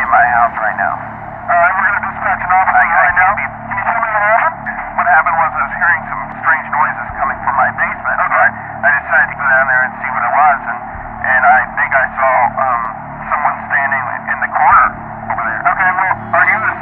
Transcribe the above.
at my house right now. Alright, we're going to dispatch an officer right now. Can you tell me what happened? What happened was I was hearing some strange noises coming from my basement. Okay. So I decided to go down there and see what it was, and I think I saw someone standing in the corner over there. Okay, well, are you the